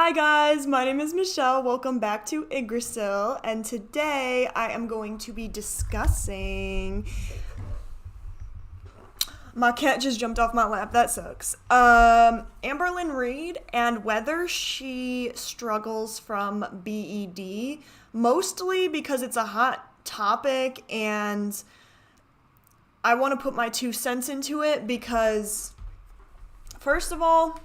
Hi guys, my name is Michelle. Welcome back to Yggdrasil, and today I am going to be discussing... My cat just jumped off my lap, that sucks. Amberlynn Reid and whether she struggles from BED, mostly because it's a hot topic and I want to put my 2 cents into it because, first of all,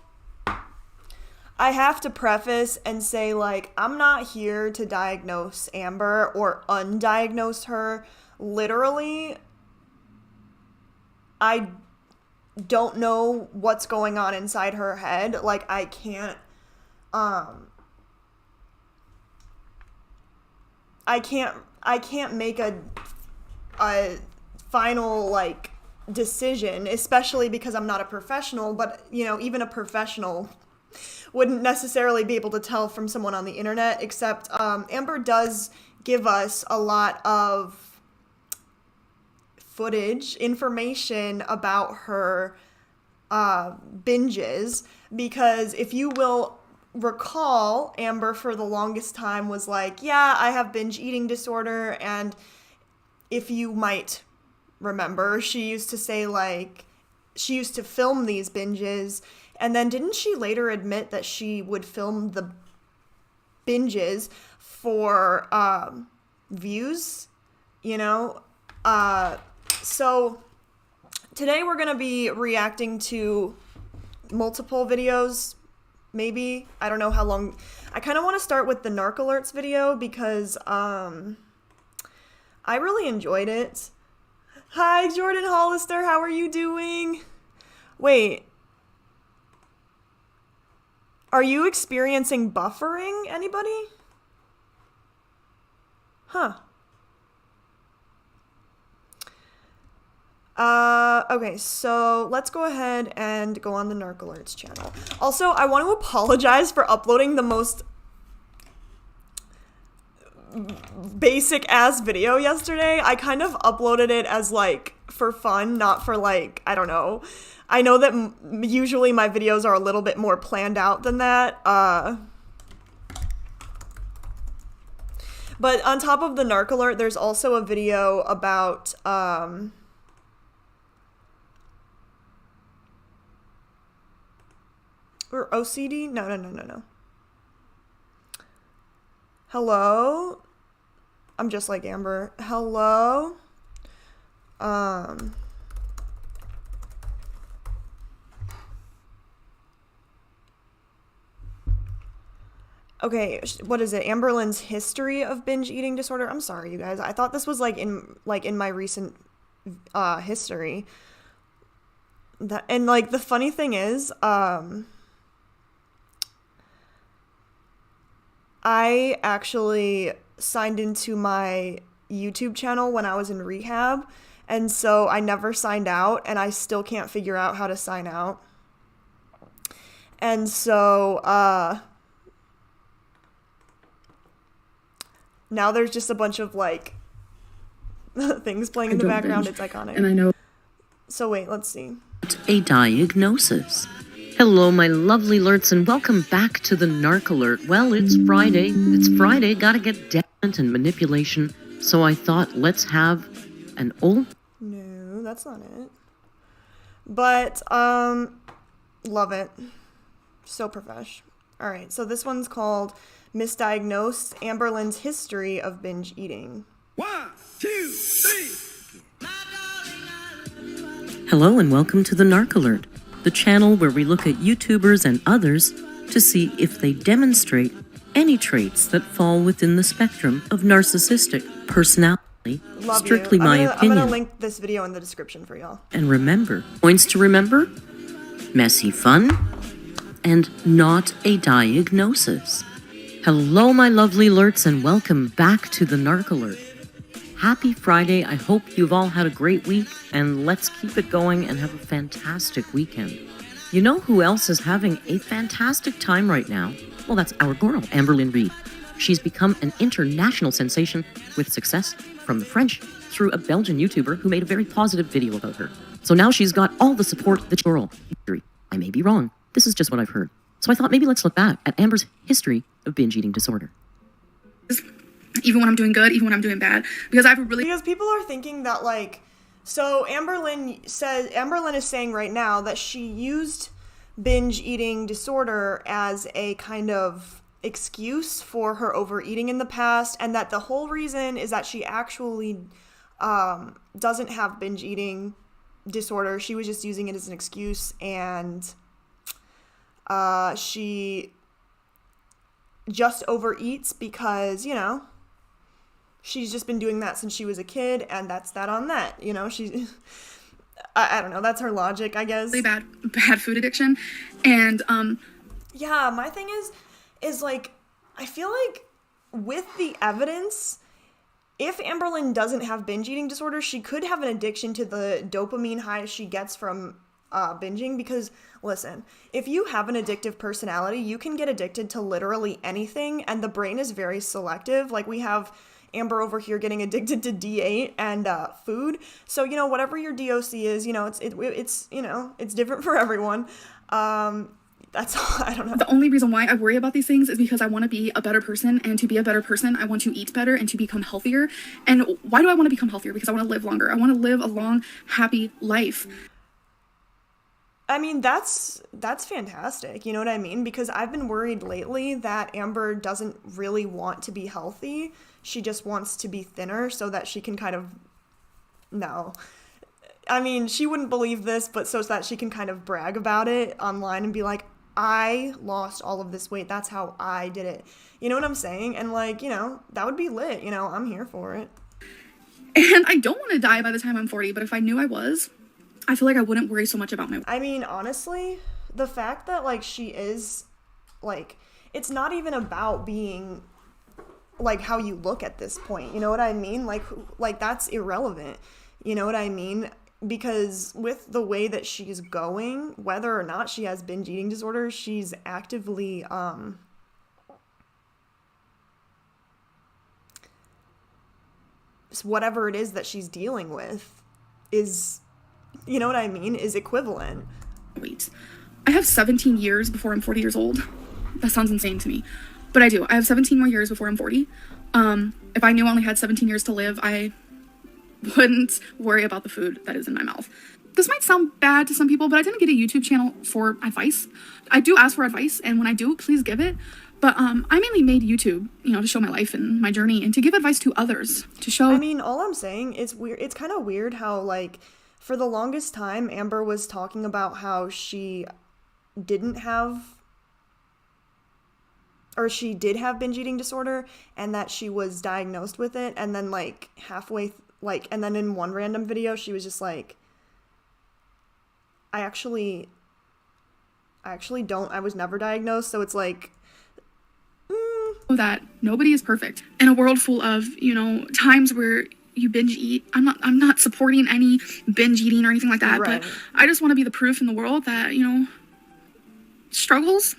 I have to preface and say, like, I'm not here to diagnose Amber or undiagnose her. Literally, I don't know what's going on inside her head. Like, I can't make a final, like, decision, especially because I'm not a professional, but, you know, even a professional wouldn't necessarily be able to tell from someone on the internet, except Amber does give us a lot of footage, information about her binges, because if you will recall, Amber for the longest time was like, yeah, I have binge eating disorder, and if you might remember, she used to say, like, she used to film these binges. And then didn't she later admit that she would film the binges for views, you know? So today we're going to be reacting to multiple videos, maybe. I don't know how long. I kind of want to start with the narc alerts video because I really enjoyed it. Hi, Jordan Hollister. How are you doing? Wait. Are you experiencing buffering, anybody? Huh. Okay, so let's go ahead and go on the Narc Alerts channel. Also, I want to apologize for uploading the most basic-ass video yesterday. I kind of uploaded it as, like, for fun, not for, like, I don't know. I know that usually my videos are a little bit more planned out than that. But on top of the narc alert, there's also a video about or OCD? No. Hello? I'm just like Amber. Hello? Okay, what is it? Amberlynn's history of binge eating disorder. I'm sorry, you guys. I thought this was like in my recent history. And like the funny thing is, I actually signed into my YouTube channel when I was in rehab, and so I never signed out, and I still can't figure out how to sign out. And so now there's just a bunch of, like, things playing in the background. It's iconic. And I know. So wait, let's see. A diagnosis. Hello, my lovely alerts, and welcome back to the Narc Alert. Well, it's Friday. It's Friday. Gotta get development and manipulation. So I thought, let's have an old... No, that's not it. But, love it. So profesh. Alright, so this one's called Misdiagnosed: Amberlynn's History of Binge Eating. 1, 2, 3. Hello and welcome to the Narc Alert, the channel where we look at YouTubers and others to see if they demonstrate any traits that fall within the spectrum of narcissistic personality. Love Strictly you. my opinion. I'm gonna link this video in the description for y'all. And remember, points to remember, messy fun, and not a diagnosis. Hello, my lovely alerts, and welcome back to the Narc Alert. Happy Friday. I hope you've all had a great week, and let's keep it going and have a fantastic weekend. You know who else is having a fantastic time right now? Well, that's our girl, Amberlynn Reid. She's become an international sensation with success from the French through a Belgian YouTuber who made a very positive video about her. So now she's got all the support the girl. I may be wrong. This is just what I've heard. So I thought maybe let's look back at Amber's history of binge eating disorder. Even when I'm doing good, even when I'm doing bad, because because people are thinking that, like, so Amberlynn is saying right now that she used binge eating disorder as a kind of excuse for her overeating in the past, and that the whole reason is that she actually doesn't have binge eating disorder. She was just using it as an excuse, and she just overeats because, you know, she's just been doing that since she was a kid, and that's that on that, you know. She's I don't know, that's her logic, I guess. Really bad food addiction. And yeah, my thing is like, I feel like with the evidence, if Amberlynn doesn't have binge eating disorder, she could have an addiction to the dopamine high she gets from binging. Because listen, if you have an addictive personality, you can get addicted to literally anything, and the brain is very selective. Like, we have Amber over here getting addicted to D8 and food. So, you know, whatever your DOC is, you know, it's you know, it's different for everyone. That's all. I don't know. The only reason why I worry about these things is because I want to be a better person, and to be a better person, I want to eat better and to become healthier. And why do I want to become healthier? Because I want to live longer. I want to live a long, happy life. I mean, that's fantastic. You know what I mean? Because I've been worried lately that Amber doesn't really want to be healthy. She just wants to be thinner so that she can kind of, no. I mean, she wouldn't believe this, but so that she can kind of brag about it online and be like, I lost all of this weight. That's how I did it. You know what I'm saying? And, like, you know, that would be lit. You know, I'm here for it. And I don't want to die by the time I'm 40, but if I knew I was, I feel like I wouldn't worry so much about my weight. I mean, honestly, the fact that, like, she is, like, it's not even about being, like, how you look at this point. You know what I mean? Like that's irrelevant. You know what I mean? Because with the way that she's going, whether or not she has binge eating disorder, she's actively whatever it is that she's dealing with is, you know what I mean, is equivalent. Wait, I have 17 years before I'm 40 years old. That sounds insane to me, but I do. I have 17 more years before I'm 40. If I knew I only had 17 years to live, I wouldn't worry about the food that is in my mouth. This might sound bad to some people, but I didn't get a YouTube channel for advice. I do ask for advice, and when I do, please give it. But I mainly made YouTube, you know, to show my life and my journey, and to give advice to others, to show. I mean, all I'm saying is weird. It's kind of weird how, like, for the longest time, Amber was talking about how she didn't have, or she did have binge eating disorder, and that she was diagnosed with it, and then, like, halfway, and then in one random video, she was just like, I actually don't, I was never diagnosed, so it's like, that nobody is perfect. In a world full of, you know, times where you binge eat, I'm not supporting any binge eating or anything like that, right. But I just want to be the proof in the world that, you know, struggles,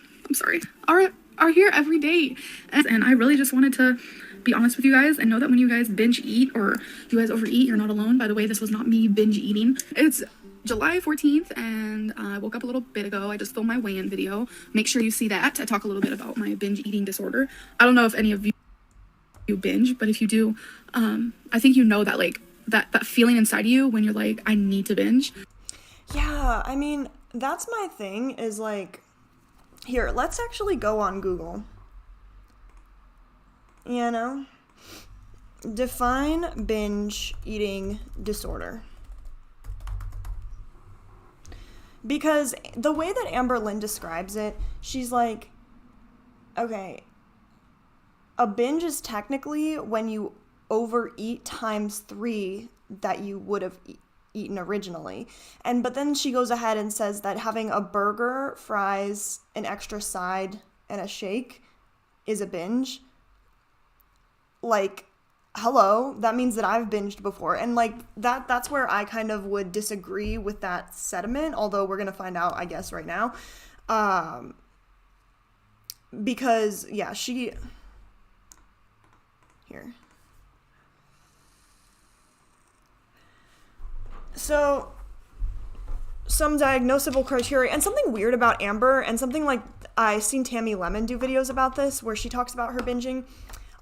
are here every day. And I really just wanted to be honest with you guys and know that when you guys binge eat or you guys overeat, you're not alone. By the way, this was not me binge eating. It's July 14th, and I woke up a little bit ago. I just filmed my weigh-in video. Make sure you see that. I talk a little bit about my binge eating disorder. I don't know if any of you binge, but if you do, I think you know that, like, that feeling inside of you when you're like, I need to binge. Yeah, I mean, that's my thing, is like, here, let's actually go on Google. You know? Define binge eating disorder. Because the way that Amberlynn describes it, she's like, okay, a binge is technically when you overeat times 3 that you would have eaten originally. But then she goes ahead and says that having a burger, fries, an extra side, and a shake is a binge. Like, hello, that means that I've binged before. And, like, that's where I kind of would disagree with that sentiment, although we're gonna find out, I guess, right now. Because, yeah, here. So, some diagnosable criteria, and something weird about Amber, and something, like, I seen Tammy Lemon do videos about this where she talks about her binging.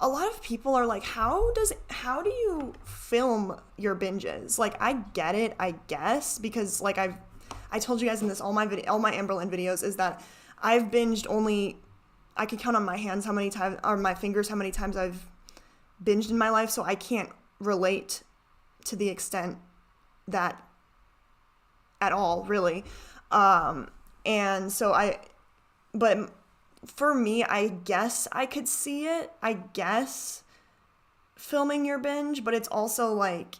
A lot of people are like, how do you film your binges? Like, I get it, I guess, because like I told you guys in this all my Amberlynn videos is that I've binged I can count on my hands how many times, or my fingers how many times I've binged in my life, so I can't relate to the extent that at all, really. And so but for me, I guess I could see it, filming your binge, but it's also like,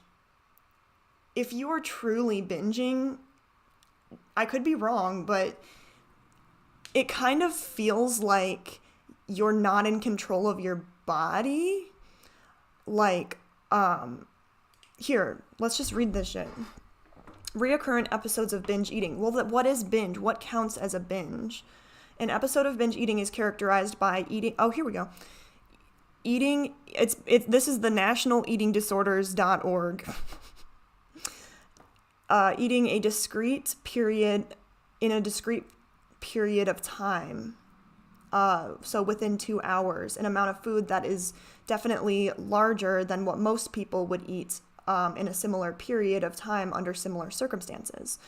if you are truly binging, I could be wrong, but it kind of feels like you're not in control of your body. Like, here, let's just read this shit. Reoccurrent episodes of binge eating. Well, what is binge? What counts as a binge? An episode of binge eating is characterized by eating... Oh, here we go. Eating... This is the nationaleatingdisorders.org. Eating a discrete period of time. So within 2 hours, an amount of food that is definitely larger than what most people would eat in a similar period of time under similar circumstances.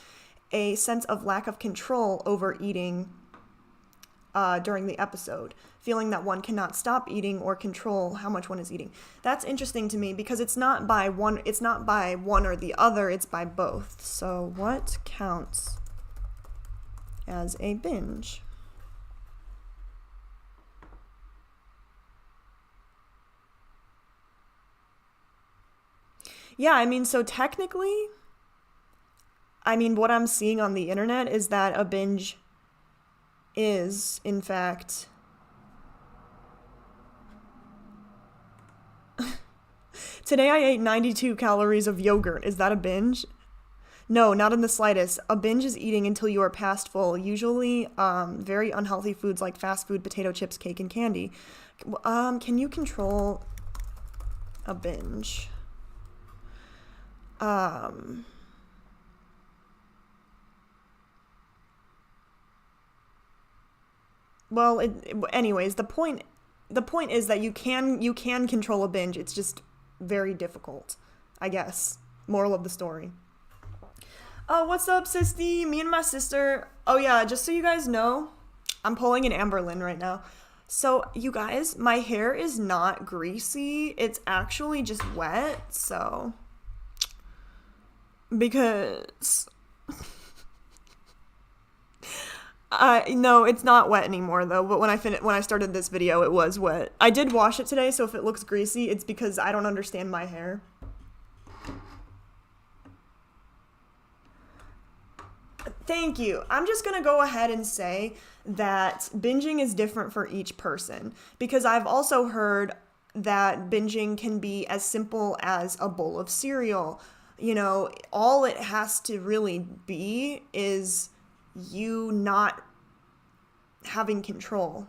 A sense of lack of control over eating during the episode, feeling that one cannot stop eating or control how much one is eating. That's interesting to me because it's not by one or the other, it's by both. So what counts as a binge? Yeah, I mean, so technically, what I'm seeing on the internet is that a binge is, in fact, today I ate 92 calories of yogurt. Is that a binge? No, not in the slightest. A binge is eating until you are past full, usually very unhealthy foods like fast food, potato chips, cake, and candy. Can you control a binge? Well, anyways, the point is that you can control a binge. It's just very difficult, I guess. Moral of the story. Oh, what's up, sissy? Me and my sister. Oh yeah, just so you guys know, I'm pulling an Amberlynn right now. So you guys, my hair is not greasy. It's actually just wet. So because no, it's not wet anymore though, but when I started this video, it was wet. I did wash it today, so if it looks greasy, it's because I don't understand my hair. Thank you. I'm just gonna go ahead and say that binging is different for each person, because I've also heard that binging can be as simple as a bowl of cereal. You know, all it has to really be is you not having control.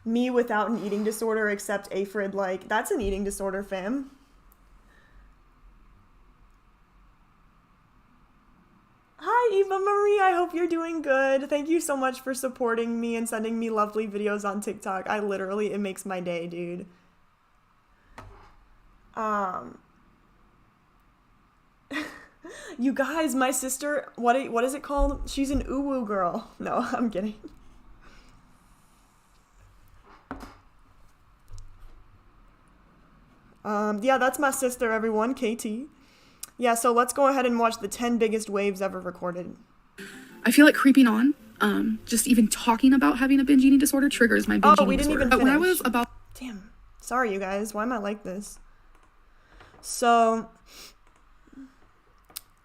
Me without an eating disorder, except aphrid, like, that's an eating disorder, fam. Hi, Eva Marie, I hope you're doing good. Thank you so much for supporting me and sending me lovely videos on TikTok. It makes my day, dude. You guys, my sister, what is it called? She's an uwu girl. No, I'm kidding. Yeah, that's my sister, everyone, KT. Yeah, so let's go ahead and watch the 10 biggest waves ever recorded. I feel like creeping on. Just even talking about having a binge eating disorder triggers my binge eating disorder. Even finish. When I was about... Damn. Sorry, you guys. Why am I like this? So...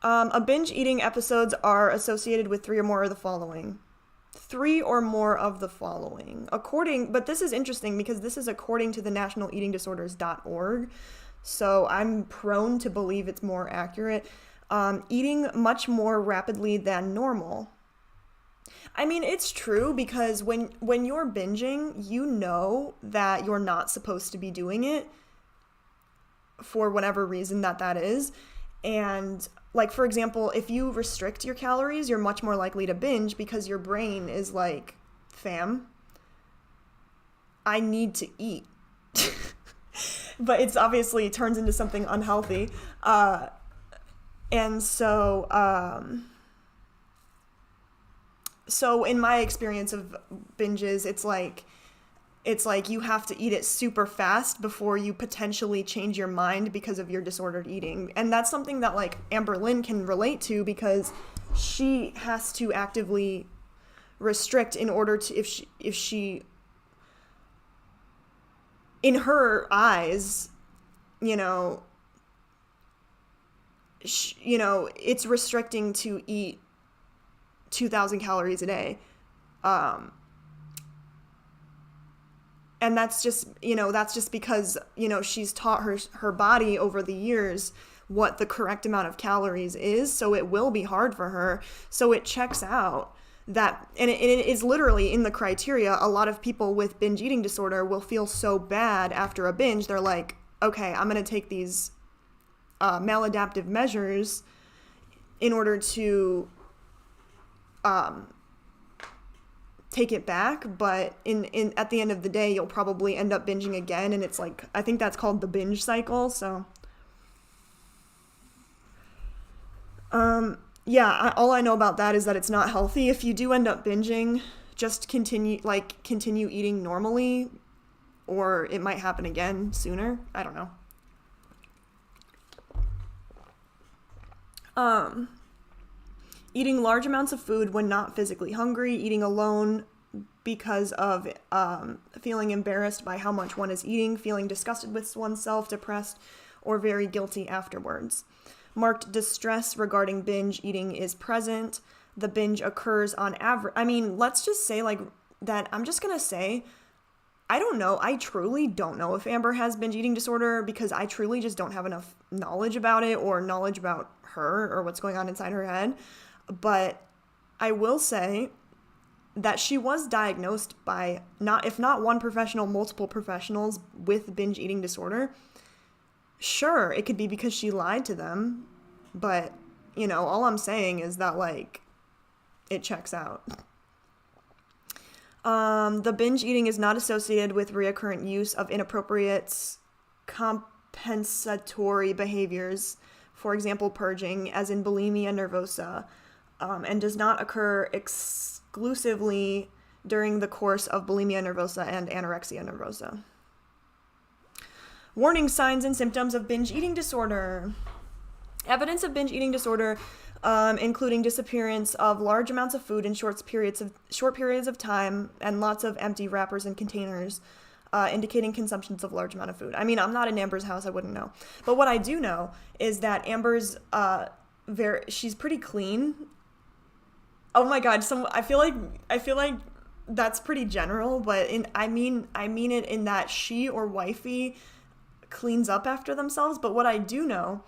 a binge eating episodes are associated with 3 or more of the following. 3 or more of the following. But this is interesting because this is according to the nationaleatingdisorders.org. So I'm prone to believe it's more accurate. Eating much more rapidly than normal. I mean, it's true because when you're binging, you know that you're not supposed to be doing it for whatever reason that is. And like, for example, if you restrict your calories, you're much more likely to binge because your brain is like, fam, I need to eat. But it's obviously turns into something unhealthy. And so, so in my experience of binges, it's like you have to eat it super fast before you potentially change your mind because of your disordered eating. And that's something that like Amberlynn can relate to because she has to actively restrict in order to, if she in her eyes, you know, it's restricting to eat 2,000 calories a day. And that's just because, she's taught her body over the years what the correct amount of calories is. So it will be hard for her. So it checks out that, and it is literally in the criteria. A lot of people with binge eating disorder will feel so bad after a binge. They're like, okay, I'm going to take these maladaptive measures in order to take it back, but in at the end of the day, you'll probably end up binging again, and it's like, I think that's called the binge cycle. So yeah, all I know about that is that it's not healthy. If you do end up binging, just continue eating normally, or it might happen again sooner. I don't know. Eating large amounts of food when not physically hungry, eating alone because of feeling embarrassed by how much one is eating, feeling disgusted with oneself, depressed, or very guilty afterwards. Marked distress regarding binge eating is present. The binge occurs on average. I mean, let's just say like that. I'm just going to say, I don't know. I truly don't know if Amber has binge eating disorder because I truly just don't have enough knowledge about it or knowledge about her or what's going on inside her head. But I will say that she was diagnosed by if not one professional, multiple professionals with binge eating disorder. Sure, it could be because she lied to them, but, all I'm saying is that, like, it checks out. The binge eating is not associated with reoccurrent use of inappropriate compensatory behaviors, for example, purging, as in bulimia nervosa, and does not occur exclusively during the course of bulimia nervosa and anorexia nervosa. Warning signs and symptoms of binge eating disorder. Evidence of binge eating disorder, including disappearance of large amounts of food in short periods of time and lots of empty wrappers and containers, indicating consumptions of large amount of food. I mean, I'm not in Amber's house, I wouldn't know. But what I do know is that Amber's she's pretty clean. Oh my god, I feel like that's pretty general, but I mean it in that she or wifey cleans up after themselves. But what I do know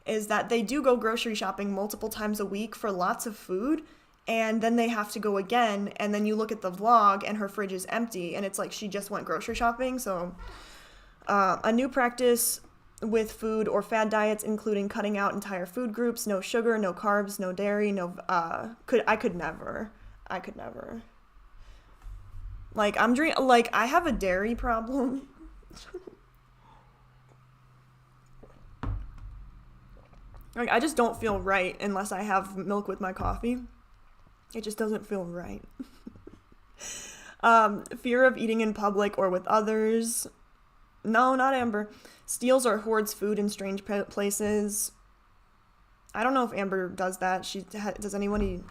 is that they do go grocery shopping multiple times a week for lots of food, and then they have to go again, and then you look at the vlog and her fridge is empty, and it's like she just went grocery shopping. So a new practice with food or fad diets, including cutting out entire food groups, no sugar, no carbs, no dairy, I could never. Like, I have a dairy problem. Like, I just don't feel right unless I have milk with my coffee. It just doesn't feel right. Fear of eating in public or with others. No, not Amber. Steals or hoards food in strange places. I don't know if Amber does that. Does anybody...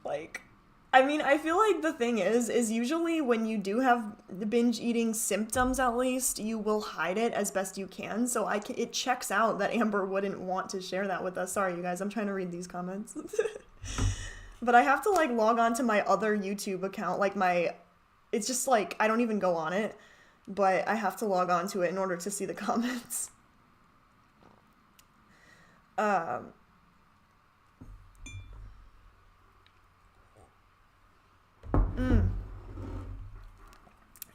Like... I mean, I feel like the thing is usually when you do have the binge eating symptoms, at least, you will hide it as best you can. So it checks out that Amber wouldn't want to share that with us. Sorry, you guys, I'm trying to read these comments. But I have to, like, log on to my other YouTube account. Like, it's just, like, I don't even go on it. But I have to log on to it in order to see the comments.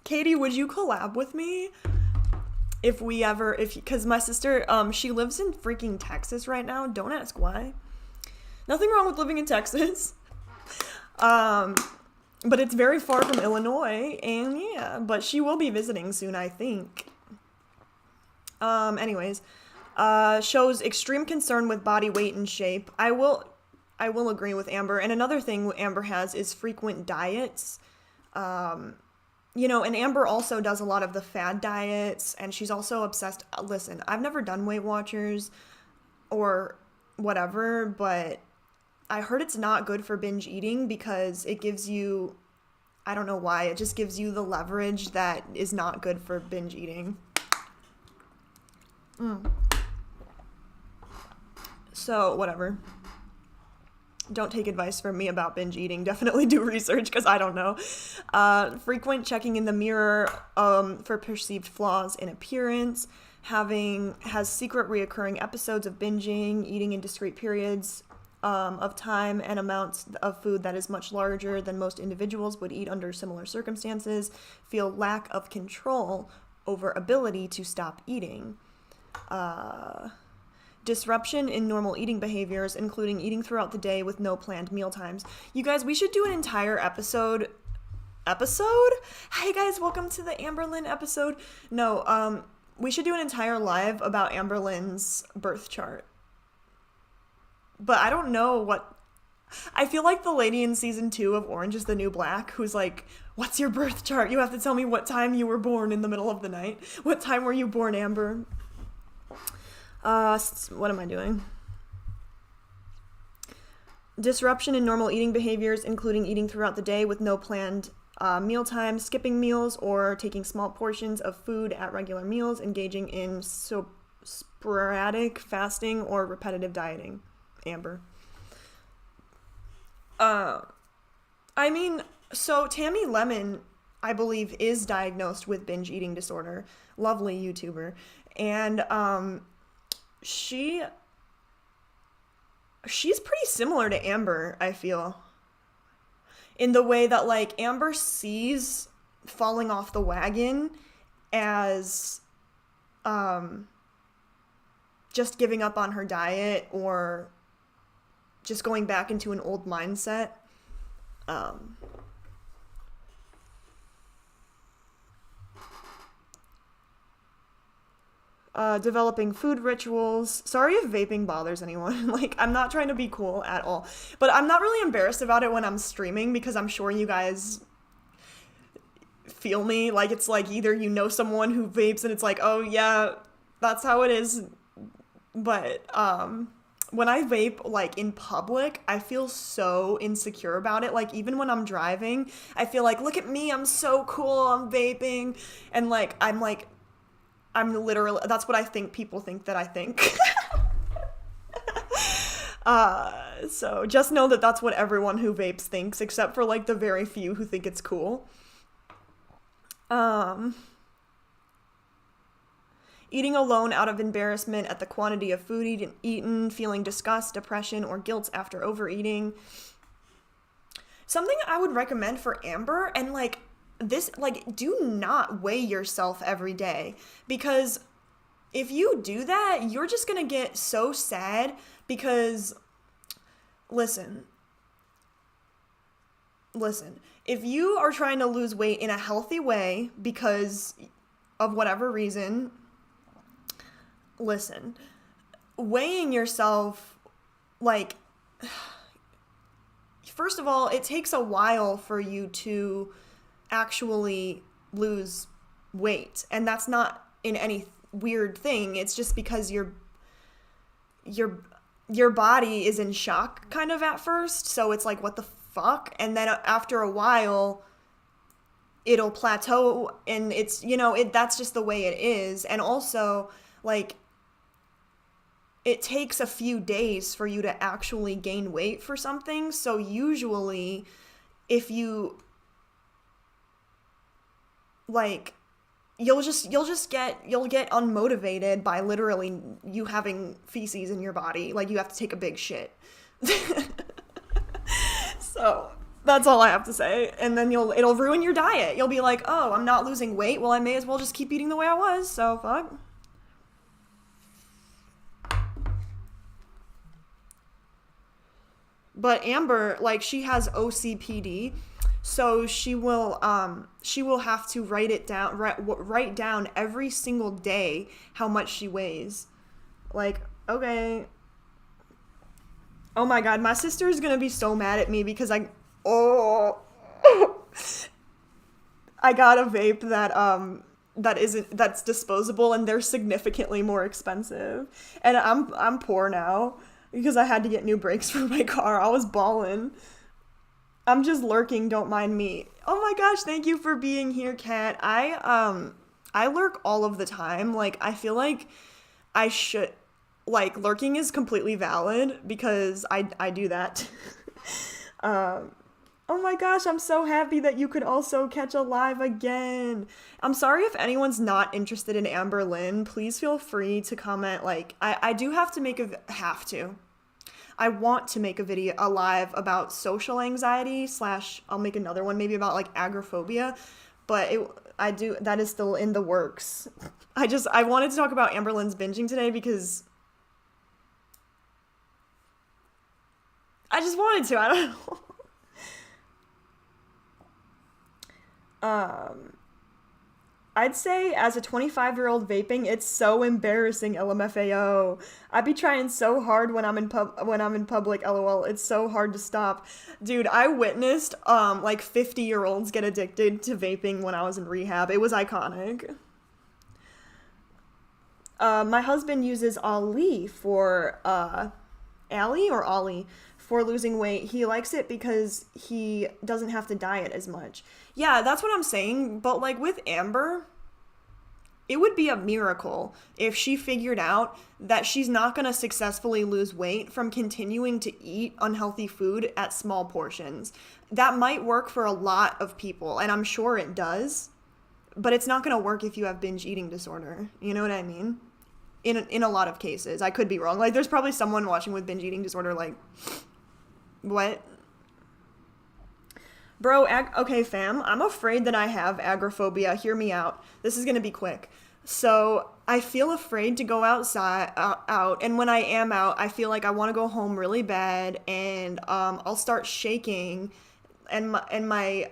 Katie, would you collab with me? because my sister, she lives in freaking Texas right now. Don't ask why. Nothing wrong with living in Texas. But it's very far from Illinois, and yeah, but she will be visiting soon, I think. Anyways, shows extreme concern with body weight and shape. I will agree with Amber. And another thing Amber has is frequent diets. You know, and Amber also does a lot of the fad diets, and she's also obsessed. Listen, I've never done Weight Watchers or whatever, but I heard it's not good for binge eating because it gives you, I don't know why, it just gives you the leverage that is not good for binge eating. So, whatever. Don't take advice from me about binge eating. Definitely do research because I don't know. Frequent checking in the mirror for perceived flaws in appearance. Has secret reoccurring episodes of binging, eating in discrete periods of time and amounts of food that is much larger than most individuals would eat under similar circumstances. Feel lack of control over ability to stop eating. Disruption in normal eating behaviors, including eating throughout the day with no planned meal times. You guys, we should do an entire episode? Hey guys, welcome to the Amberlynn episode. No, we should do an entire live about Amberlynn's birth chart. But I don't know what... I feel like the lady in season 2 of Orange is the New Black who's like, what's your birth chart? You have to tell me what time you were born in the middle of the night. What time were you born, Amber? What am I doing? Disruption in normal eating behaviors, including eating throughout the day with no planned meal time, skipping meals, or taking small portions of food at regular meals, engaging in sporadic fasting or repetitive dieting. Amber. I mean, so Tammy Lemon, I believe, is diagnosed with binge eating disorder. Lovely YouTuber. And, she's pretty similar to Amber, I feel. In the way that, like, Amber sees falling off the wagon as, just giving up on her diet or just going back into an old mindset. Developing food rituals. Sorry if vaping bothers anyone. Like, I'm not trying to be cool at all. But I'm not really embarrassed about it when I'm streaming because I'm sure you guys feel me. Like, it's like either you know someone who vapes and it's like, oh yeah, that's how it is. But when I vape, like, in public, I feel so insecure about it. Like, even when I'm driving, I feel like, look at me, I'm so cool, I'm vaping. And, like, I'm literally, that's what I think people think that I think. So just know that that's what everyone who vapes thinks, except for, like, the very few who think it's cool. Eating alone out of embarrassment at the quantity of food eaten, feeling disgust, depression, or guilt after overeating. Something I would recommend for Amber, and, like, this, like, do not weigh yourself every day, because if you do that, you're just gonna get so sad because, listen, if you are trying to lose weight in a healthy way because of whatever reason, listen, weighing yourself, like, first of all, it takes a while for you to actually lose weight, and that's not in any weird thing. It's just because your body is in shock kind of at first, so it's like, what the fuck? And then after a while it'll plateau, and it's, you know, that's just the way it is. And also, like, it takes a few days for you to actually gain weight for something. So usually if you, like, you'll get unmotivated by literally you having feces in your body. Like, you have to take a big shit. So That's all I have to say. And then it'll ruin your diet. You'll be like, oh, I'm not losing weight. Well, I may as well just keep eating the way I was. So fuck. But Amber, like, she has OCPD, so she will have to write down every single day how much she weighs. Like, okay. Oh my god, my sister is gonna be so mad at me because I got a vape that's disposable, and they're significantly more expensive. And I'm poor now because I had to get new brakes for my car. I was bawling. I'm just lurking, don't mind me. Oh my gosh, thank you for being here, Kat. I lurk all of the time. Like, I feel like I should, like, lurking is completely valid because I do that. Oh my gosh, I'm so happy that you could also catch a live again. I'm sorry if anyone's not interested in Amberlynn. Please feel free to comment. Like, I do have to make I want to make a live about social anxiety / I'll make another one maybe about, like, agoraphobia, but that is still in the works. I wanted to talk about Amberlynn's binging today because I just wanted to. I don't know. I'd say as a 25-year-old vaping, it's so embarrassing, LMFAO. I'd be trying so hard when I'm in public, LOL. It's so hard to stop. Dude, I witnessed like 50-year-olds get addicted to vaping when I was in rehab. It was iconic. My husband uses Ollie for Ollie for losing weight. He likes it because he doesn't have to diet as much. Yeah, that's what I'm saying. But, like, with Amber, it would be a miracle if she figured out that she's not going to successfully lose weight from continuing to eat unhealthy food at small portions. That might work for a lot of people, and I'm sure it does. But it's not going to work if you have binge eating disorder. You know what I mean? In a lot of cases. I could be wrong. Like, there's probably someone watching with binge eating disorder like, what? Bro, okay, fam, I'm afraid that I have agoraphobia. Hear me out. This is gonna be quick. So, I feel afraid to go outside, and when I am out, I feel like I want to go home really bad, and I'll start shaking, and my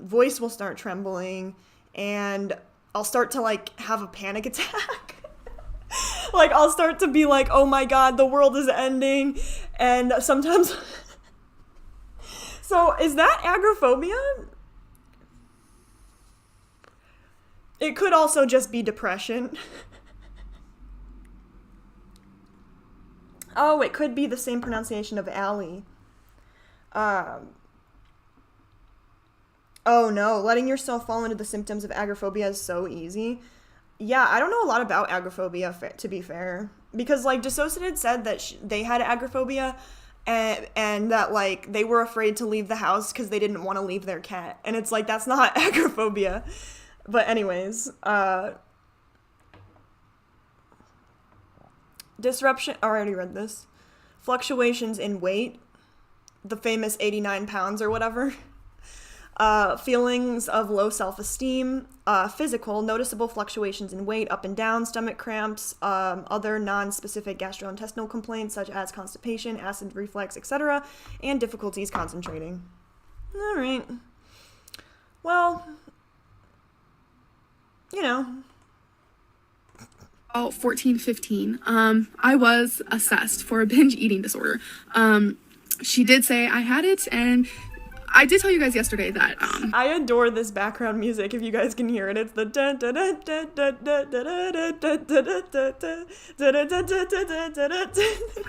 voice will start trembling, and I'll start to, like, have a panic attack. Like, I'll start to be like, oh my god, the world is ending, and sometimes... So, is that agoraphobia? It could also just be depression. Oh, it could be the same pronunciation of Allie. Oh no, letting yourself fall into the symptoms of agoraphobia is so easy. Yeah, I don't know a lot about agoraphobia, to be fair. Because, like, Dissociated said that they had agoraphobia, and that, like, they were afraid to leave the house because they didn't want to leave their cat. And it's like, that's not agoraphobia. But anyways, disruption, I already read this. Fluctuations in weight, the famous 89 pounds or whatever. Feelings of low self-esteem, physical, noticeable fluctuations in weight, up and down, stomach cramps, other non-specific gastrointestinal complaints such as constipation, acid reflux, etc., and difficulties concentrating. All right. Well, you know. 14, 15, I was assessed for a binge eating disorder. She did say I had it, and I did tell you guys yesterday that I adore this background music. If you guys can hear it, it's the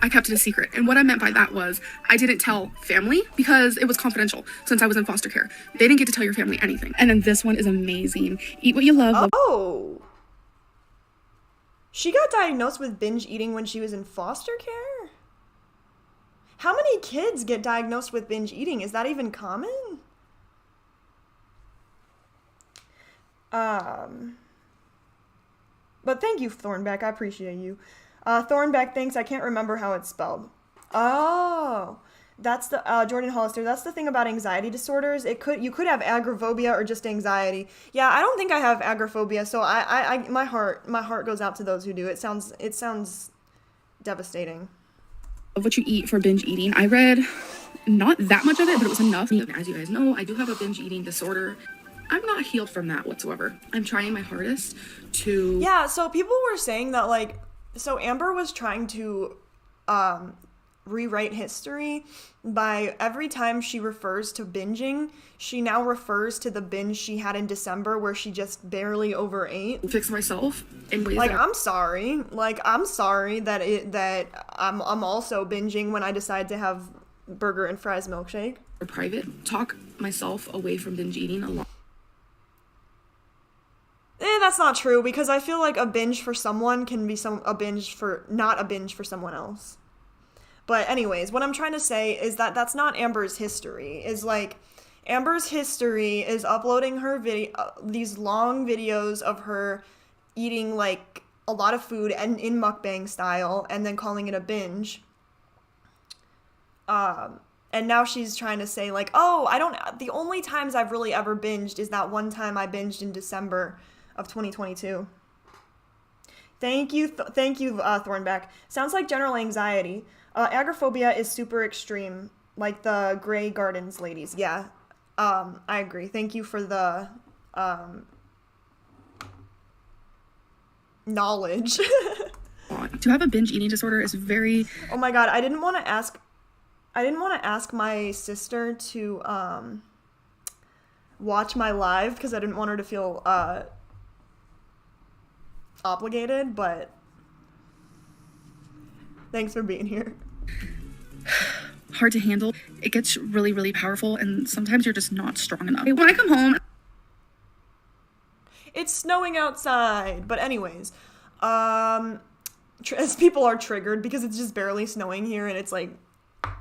I kept it a secret, and what I meant by that was I didn't tell family because it was confidential since I was in foster care. They didn't get to tell your family anything. And then this one is amazing. Eat what you love. Oh, she got diagnosed with binge eating when she was in foster care? How many kids get diagnosed with binge eating? Is that even common? But thank you, Thornback. I appreciate you. Thornback thinks I can't remember how it's spelled. Oh, That's the Jordan Hollister. That's the thing about anxiety disorders. You could have agoraphobia or just anxiety. Yeah, I don't think I have agoraphobia. So my heart goes out to those who do. It sounds devastating. Of what you eat for binge eating. I read not that much of it, but it was enough. As you guys know, I do have a binge eating disorder. I'm not healed from that whatsoever. I'm trying my hardest to... Yeah, so people were saying that, like, so Amber was trying to rewrite history by every time she refers to binging, she now refers to the binge she had in December where she just barely overate. Fix myself in ways like, that... I'm sorry that I'm also binging when I decide to have burger and fries milkshake. Private. Talk myself away from binge eating a lot. That's not true, because I feel like a binge for someone can be not a binge for someone else. But anyways, what I'm trying to say is that that's not Amber's history. Is like, Amber's history is uploading her these long videos of her eating like a lot of food and in mukbang style, and then calling it a binge. And now she's trying to say like, oh, the only times I've really ever binged is that one time I binged in December of 2022. Thank you, Thornback. Sounds like general anxiety. Agoraphobia is super extreme, like the Grey Gardens ladies. Yeah, I agree. Thank you for the knowledge. To have a binge eating disorder is very... Oh my god, I didn't want to ask my sister to watch my live because I didn't want her to feel obligated, but thanks for being here. Hard to handle. It gets really, really powerful, and sometimes you're just not strong enough. When I come home... It's snowing outside, but anyways, as people are triggered because it's just barely snowing here, and it's like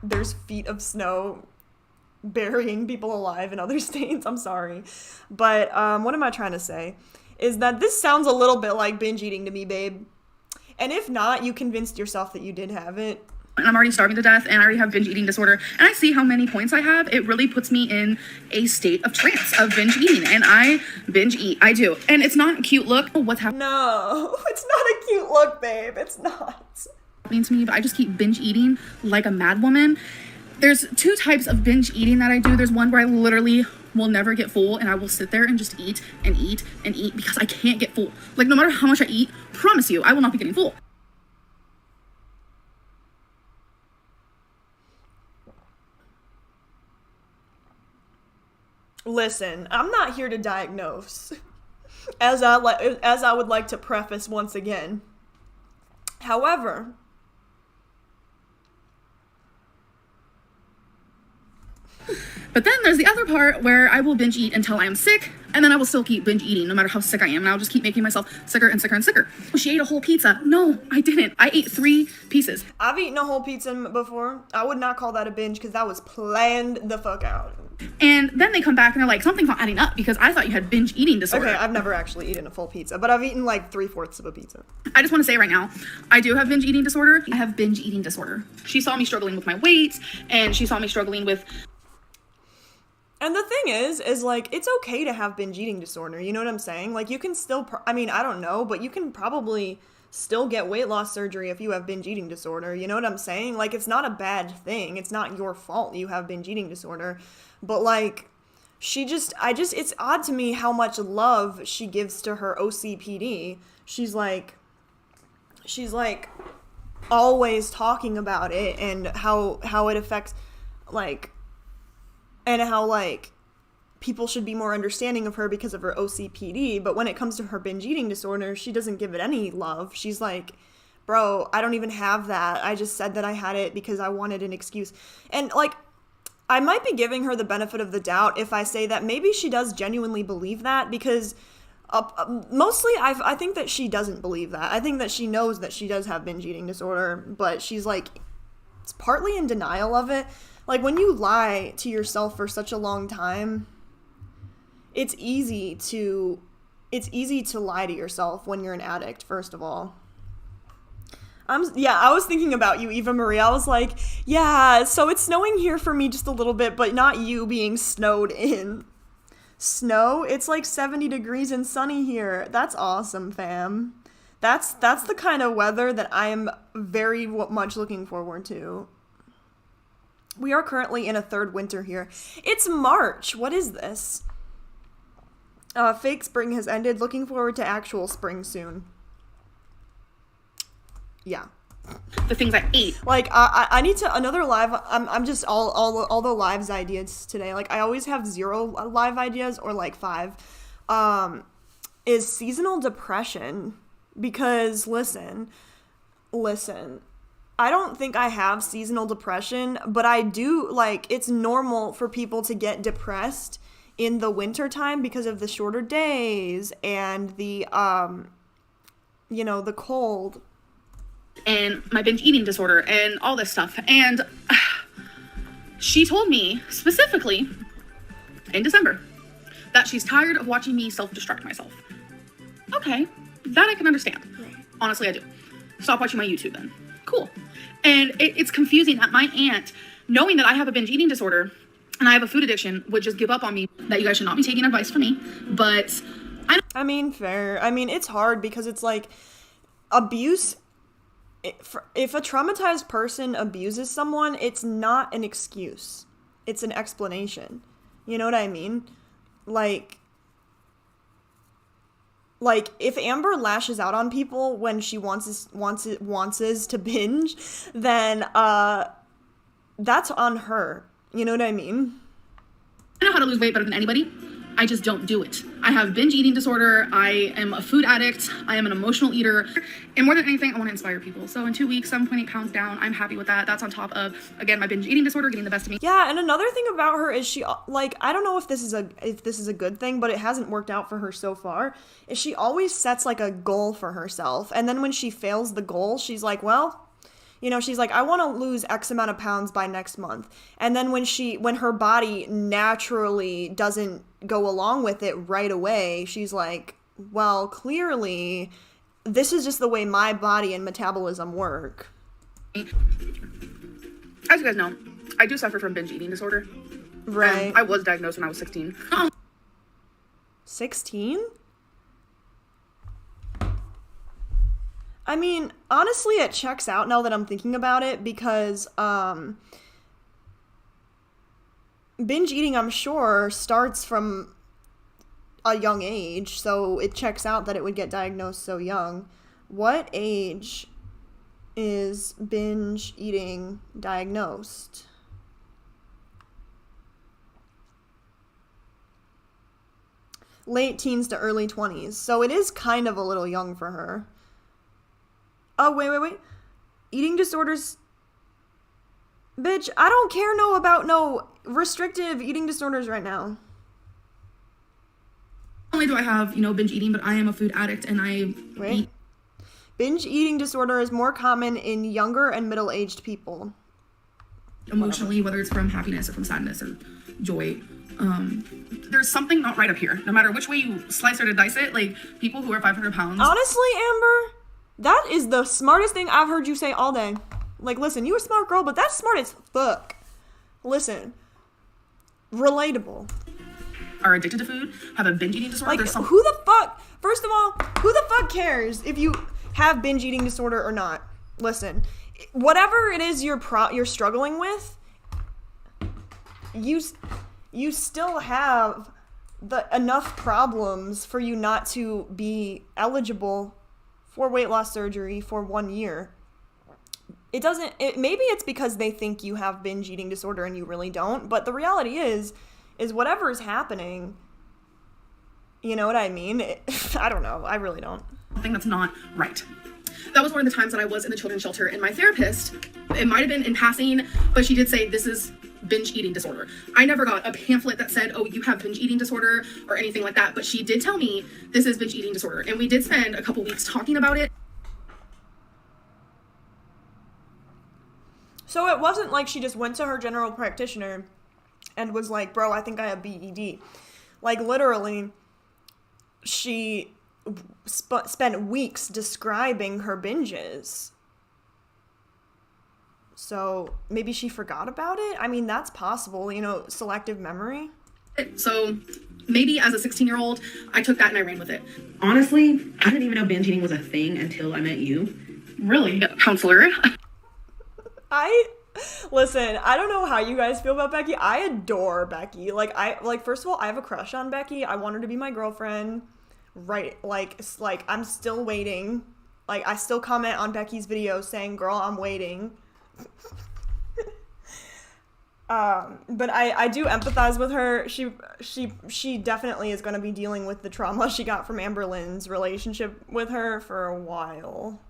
there's feet of snow burying people alive in other states. I'm sorry, but what am I trying to say is that this sounds a little bit like binge eating to me, babe. And if not, you convinced yourself that you did have it. And I'm already starving to death, and I already have binge eating disorder, and I see how many points I have. It really puts me in a state of trance of binge eating, and I binge eat. I do. And it's not a cute look. What's happening? No, it's not a cute look, babe. It's not. To me, but I just keep binge eating like a mad woman. There's two types of binge eating that I do. There's one where I literally will never get full, and I will sit there and just eat and eat and eat because I can't get full. Like, no matter how much I eat, promise you, I will not be getting full. Listen, I'm not here to diagnose, as I would like to preface once again. However, but then there's the other part where I will binge eat until I am sick, and then I will still keep binge eating no matter how sick I am, and I'll just keep making myself sicker and sicker and sicker. She ate a whole pizza. No, I didn't. I ate 3 pieces. I've eaten a whole pizza before. I would not call that a binge because that was planned the fuck out. And then they come back and they're like, something's not adding up because I thought you had binge eating disorder. Okay, I've never actually eaten a full pizza, but I've eaten like 3/4 of a pizza. I just want to say right now, I do have binge eating disorder. I have binge eating disorder. She saw me struggling with my weight, and she saw me struggling with... And the thing is like, it's okay to have binge eating disorder, you know what I'm saying? Like, you can still, I mean, I don't know, but you can probably still get weight loss surgery if you have binge eating disorder, you know what I'm saying? Like, it's not a bad thing. It's not your fault you have binge eating disorder. But like, it's odd to me how much love she gives to her OCPD. She's like always talking about it and how it affects, like, and how like people should be more understanding of her because of her OCPD. But when it comes to her binge eating disorder, she doesn't give it any love. She's like, bro, I don't even have that. I just said that I had it because I wanted an excuse. And like, I might be giving her the benefit of the doubt if I say that maybe she does genuinely believe that, because mostly I think that she doesn't believe that. I think that she knows that she does have binge eating disorder, but she's like, it's partly in denial of it. Like, when you lie to yourself for such a long time, it's easy to lie to yourself when you're an addict, first of all. I was thinking about you, Eva Marie. I was like, yeah, so it's snowing here for me just a little bit, but not you being snowed in. Snow? It's like 70 degrees and sunny here. That's awesome, fam. That's the kind of weather that I am very much looking forward to. We are currently in a third winter here. It's March. What is this? Fake spring has ended. Looking forward to actual spring soon. Yeah. The things I ate. Like, I need to, another live, I'm just all the lives ideas today. Like, I always have 0 live ideas, or like 5. Is seasonal depression. Because, listen, I don't think I have seasonal depression, but I do, like, it's normal for people to get depressed in the winter time because of the shorter days and the, the cold. And my binge eating disorder and all this stuff. And she told me specifically in December that she's tired of watching me self-destruct myself. Okay, that I can understand. Right. Honestly, I do. Stop watching my YouTube then. Cool. And it's confusing that my aunt, knowing that I have a binge eating disorder and I have a food addiction, would just give up on me. That you guys should not be taking advice from me. But I mean, fair. I mean, it's hard because it's like abuse. If a traumatized person abuses someone, it's not an excuse. It's an explanation. You know what I mean? Like if Amber lashes out on people when she wants to binge, then that's on her. You know what I mean? I know how to lose weight better than anybody. I just don't do it. I have binge eating disorder. I am a food addict. I am an emotional eater. And more than anything, I want to inspire people. So in 2 weeks, 7.8 pounds down. I'm happy with that. That's on top of, again, my binge eating disorder getting the best of me. Yeah, and another thing about her is she, like, I don't know if this is a good thing, but it hasn't worked out for her so far, is she always sets, like, a goal for herself. And then when she fails the goal, she's like, well, she's like, I want to lose X amount of pounds by next month. And then when her body naturally doesn't go along with it right away, she's like, well, clearly this is just the way my body and metabolism work. As you guys know, I do suffer from binge eating disorder. Right. I was diagnosed when I was 16. 16? I mean, honestly, it checks out now that I'm thinking about it because binge eating, I'm sure, starts from a young age, so it checks out that it would get diagnosed so young. What age is binge eating diagnosed? Late teens to early 20s, so it is kind of a little young for her. Oh, wait. Eating disorders. Bitch, I don't care about no restrictive eating disorders right now. Not only do I have, binge eating, but I am a food addict and I eat. Binge eating disorder is more common in younger and middle-aged people. Emotionally, whether it's from happiness or from sadness or joy. There's something not right up here. No matter which way you slice or to dice it, like people who are 500 pounds. Honestly, Amber, that is the smartest thing I've heard you say all day. Like, listen, you a smart girl, but that's smart as fuck. Listen, relatable. Are addicted to food, have a binge eating disorder. Like, who the fuck, first of all, who the fuck cares if you have binge eating disorder or not? Listen, whatever it is you're struggling with, you still have enough problems for you not to be eligible for weight loss surgery for 1 year. Maybe it's because they think you have binge eating disorder and you really don't, but the reality is whatever is happening, you know what I mean? I don't know. I really don't. Something that's not right. That was one of the times that I was in the children's shelter, and my therapist, it might have been in passing, but she did say, this is binge eating disorder. I never got a pamphlet that said, oh, you have binge eating disorder or anything like that, but she did tell me this is binge eating disorder, and we did spend a couple weeks talking about it. So it wasn't like she just went to her general practitioner and was like, bro, I think I have BED. Like, literally, she spent weeks describing her binges. So maybe she forgot about it? I mean, that's possible, you know, selective memory. So maybe as a 16-year-old, I took that and I ran with it. Honestly, I didn't even know binge eating was a thing until I met you. Really? Counselor? Listen, I don't know how you guys feel about Becky. I adore Becky. Like, first of all, I have a crush on Becky. I want her to be my girlfriend. Right. Like, I'm still waiting. Like, I still comment on Becky's videos saying, girl, I'm waiting. But I do empathize with her. She definitely is going to be dealing with the trauma she got from Amberlynn's relationship with her for a while.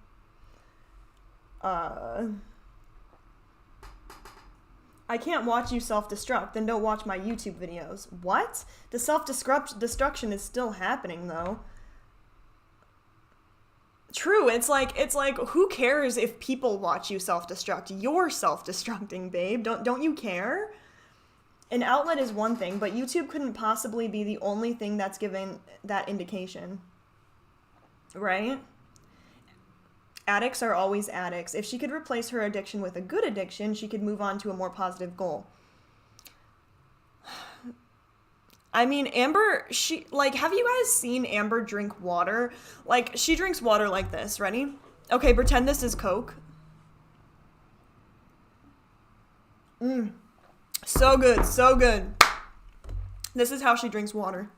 I can't watch you self-destruct, then don't watch my YouTube videos. What? The self-destruction is still happening, though. True, it's like, who cares if people watch you self-destruct? You're self-destructing, babe. Don't you care? An outlet is one thing, but YouTube couldn't possibly be the only thing that's given that indication. Right? Addicts are always addicts. If she could replace her addiction with a good addiction, she could move on to a more positive goal. I mean, Amber, have you guys seen Amber drink water? Like, she drinks water like this. Ready? Okay, pretend this is Coke. So good, so good. This is how she drinks water.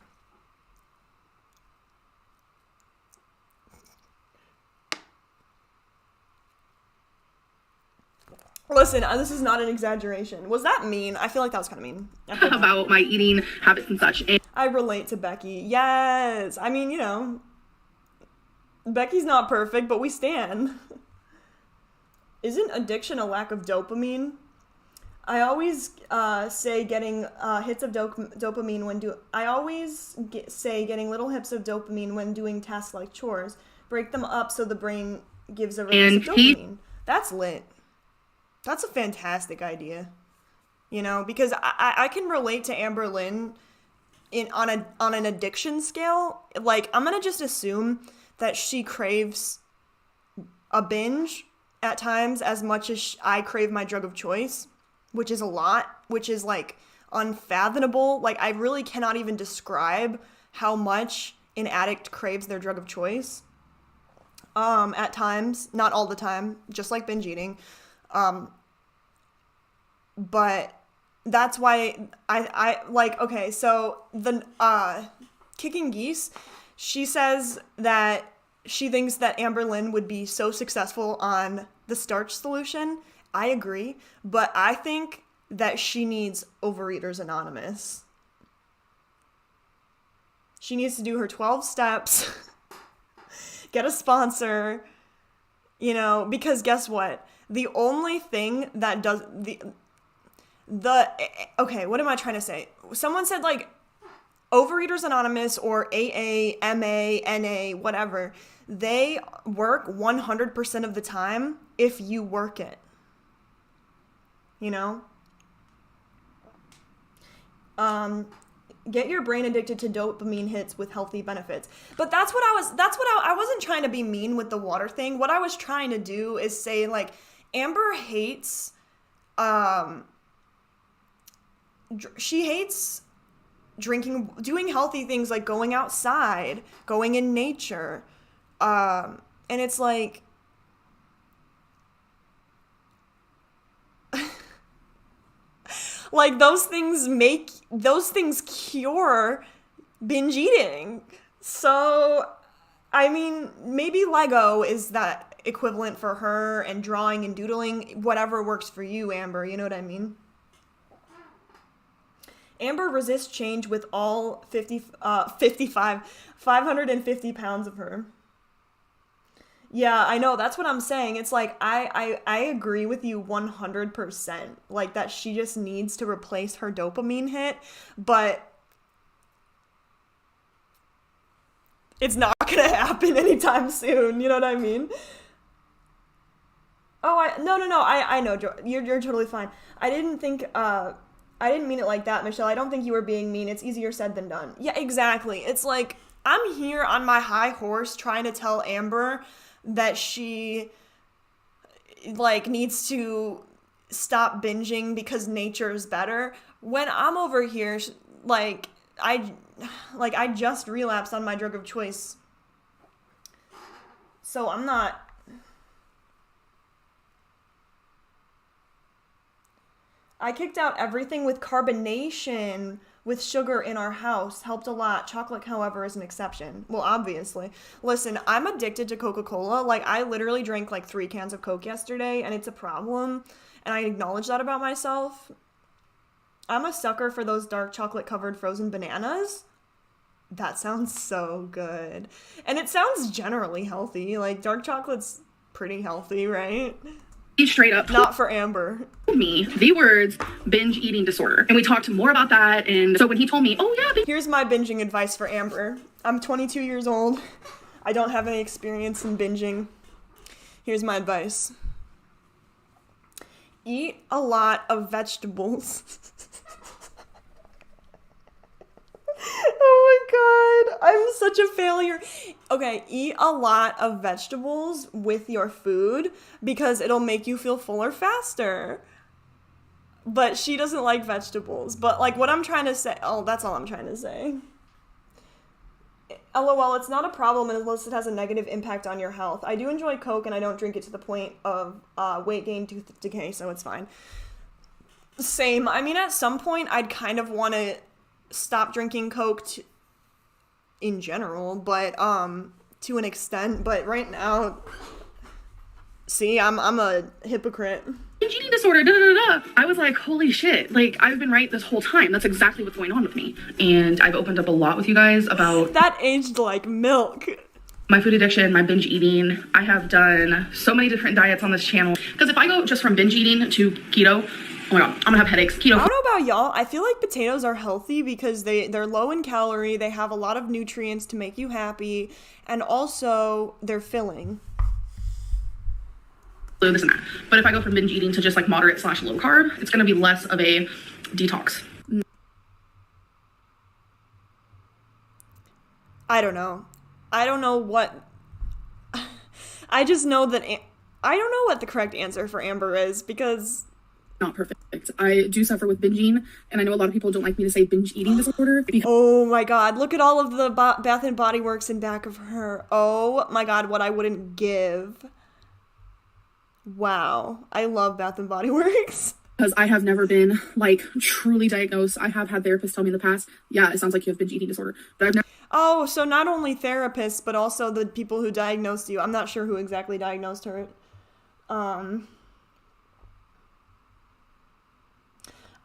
Listen, this is not an exaggeration. Was that mean? I feel like that was kind of mean. About my eating habits and such. I relate to Becky. Yes. I mean, you know, Becky's not perfect, but we stan. Isn't addiction a lack of dopamine? I always say getting hits of dopamine when say getting little hits of dopamine when doing tasks like chores. Break them up so the brain gives a release of dopamine. That's lit. That's a fantastic idea, you know, because I can relate to Amberlynn on an addiction scale. Like, I'm gonna just assume that she craves a binge at times as much as I crave my drug of choice, which is a lot, which is like unfathomable. Like, I really cannot even describe how much an addict craves their drug of choice. At times, not all the time, just like binge eating. But that's why I like, okay, so the, Kicking Geese, she says that she thinks that Amberlynn would be so successful on the starch solution. I agree, but I think that she needs Overeaters Anonymous. She needs to do her 12 steps, get a sponsor, you know, because guess what? The only thing that does okay, what am I trying to say? Someone said like Overeaters Anonymous or AA, MA, NA, whatever, they work 100% of the time if you work it. You know? Get your brain addicted to dopamine hits with healthy benefits. But I wasn't trying to be mean with the water thing. What I was trying to do is say, like, Amber hates, she hates drinking, doing healthy things like going outside, going in nature. And it's like, like those things cure binge eating. So, I mean, maybe Lego is that equivalent for her, and drawing and doodling, whatever works for you, Amber, you know what I mean? Amber resists change with all 550 pounds of her. Yeah, I know, that's what I'm saying. It's like, I agree with you 100%. Like, that she just needs to replace her dopamine hit, but it's not gonna happen anytime soon, you know what I mean? Oh, no, I know, you're totally fine. I didn't mean it like that, Michelle. I don't think you were being mean. It's easier said than done. Yeah, exactly. It's like, I'm here on my high horse trying to tell Amber that she, like, needs to stop binging because nature is better. When I'm over here, like I just relapsed on my drug of choice. So I'm not. I kicked out everything with carbonation with sugar in our house. Helped a lot. Chocolate, however, is an exception. Well, obviously. Listen, I'm addicted to Coca-Cola. Like, I literally drank like 3 cans of Coke yesterday, and it's a problem. And I acknowledge that about myself. I'm a sucker for those dark chocolate covered frozen bananas. That sounds so good. And it sounds generally healthy. Like, dark chocolate's pretty healthy, right? He straight up Not for Amber. told me the words binge eating disorder. And we talked more about that. And so when he told me, oh yeah, Here's my binging advice for Amber. I'm 22 years old. I don't have any experience in binging. Here's my advice. Eat a lot of vegetables. Oh my god, I'm such a failure. Okay, eat a lot of vegetables with your food because it'll make you feel fuller faster. But she doesn't like vegetables. But like what I'm trying to say, that's all I'm trying to say. LOL, it's not a problem unless it has a negative impact on your health. I do enjoy Coke and I don't drink it to the point of weight gain, tooth decay, so it's fine. Same. I mean, at some point I'd kind of want to stop drinking Coke in general, but to an extent. But right now, see, I'm a hypocrite. binge eating disorder, da da da da. I was like, holy shit, like I've been right this whole time. That's exactly what's going on with me. And I've opened up a lot with you guys about That aged like milk. my food addiction, my binge eating. I have done so many different diets on this channel. Because if I go just from binge eating to keto, oh my god, I'm gonna have headaches. Keto. I don't know about y'all. I feel like potatoes are healthy because they're low in calorie, they have a lot of nutrients to make you happy, and also they're filling. This and that. But if I go from binge eating to just like moderate / low carb, it's gonna be less of a detox. I don't know. I don't know what. I just know that. I don't know what the correct answer for Amber is because. Not perfect. I do suffer with binging, and I know a lot of people don't like me to say binge eating disorder because Oh my god, look at all of the Bath and Body Works in back of her. Oh my god, what I wouldn't give. Wow, I love Bath and Body Works. I have never been like truly diagnosed. I have had therapists tell me in the past, yeah, it sounds like you have binge eating disorder, but I've never. Oh, so not only therapists, but also the people who diagnosed you. I'm not sure who exactly diagnosed her. I